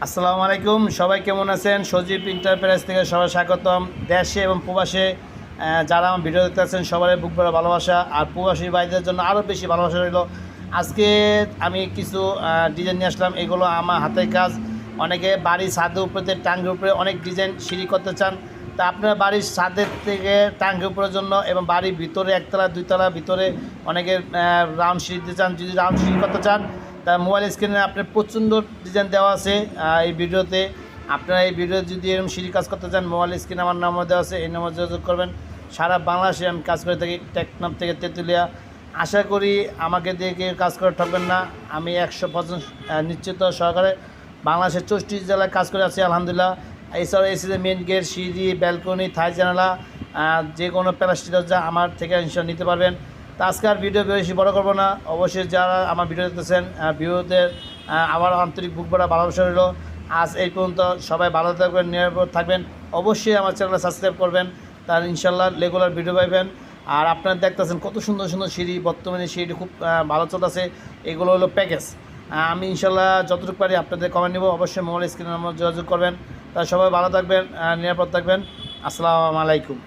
আসসালামু আলাইকুম, সবাই কেমন আছেন? সজীব এন্টারপ্রাইজ থেকে সবাই স্বাগতম। দেশে এবং প্রবাসে যারা আমার ভিডিও দেখতে আছেন সবাই বুক ভরা ভালোবাসা, আর প্রবাসী ভাইদের জন্য আরও বেশি ভালোবাসা রইল। আজকে আমি কিছু ডিজাইন নিয়ে আসলাম, এগুলো আমার হাতের কাজ। অনেকে বাড়ির ছাদের উপরে টাঙ্গের উপরে অনেক ডিজাইন সিঁড়ি করতে চান, তা আপনার বাড়ির ছাদের থেকে টাঙ্গের উপরের জন্য এবং বাড়ির ভিতরে একতলা দুইতলা ভিতরে অনেকে রাউন্ড সিঁড়ি দিতে চান। যদি রাউন্ড সিঁড়ি করতে চান তা মোবাইল স্ক্রিনে আপনার প্রচণ্ড ডিজাইন দেওয়া আছে এই ভিডিওতে। আপনারা এই ভিডিও যদি এরকম সিঁড়ি কাজ করতে চান, মোবাইল স্ক্রিনে আমার নাম্বার দেওয়া আছে, এই নাম্বার যোগাযোগ করবেন। সারা বাংলাদেশে আমি কাজ করে থাকি, টেকনাফ থেকে তেঁতুলিয়া। আশা করি আমাকে দিয়ে কেউ কাজ করে ঠকবেন না। আমি 100% নিশ্চিত সহকারে বাংলাদেশের 64 জেলায় কাজ করে আছি আলহামদুলিল্লাহ। এছাড়াও এসিতে মেন গেট, সিঁড়ি, ব্যালকনি, থাই জানালা, যে কোনো প্লাস্টিক দরজা আমার থেকে ইনশাল্লাহ নিতে পারবেন। তো আজকের ভিডিও বেশি বড় করবো না। অবশ্যই যারা আমার ভিডিও দেখতেছেন ভিডিওদের আমার আন্তরিক বুক ভরা ভালোবাসা রইল। আজ এই পর্যন্ত, সবাই ভালো থাকবেন, নিরাপদ থাকবেন। অবশ্যই আমার চ্যানেলটা সাবস্ক্রাইব করবেন, তার ইনশাল্লাহ রেগুলার ভিডিও পাইবেন। আর আপনারা দেখতেছেন কত সুন্দর সুন্দর সিঁড়ি, বর্তমানে সিঁড়ি খুব ভালো চলতেছে। এগুলো হলো প্যাকেজ। আমি ইনশাল্লাহ যতটুকু পারি আপনাদের কমেন্ট নেব। অবশ্যই মোবাইল স্ক্রিনে আমার যোগাযোগ করবেন। তাই সবাই ভালো থাকবেন, নিরাপদ থাকবেন। আসসালামু আলাইকুম।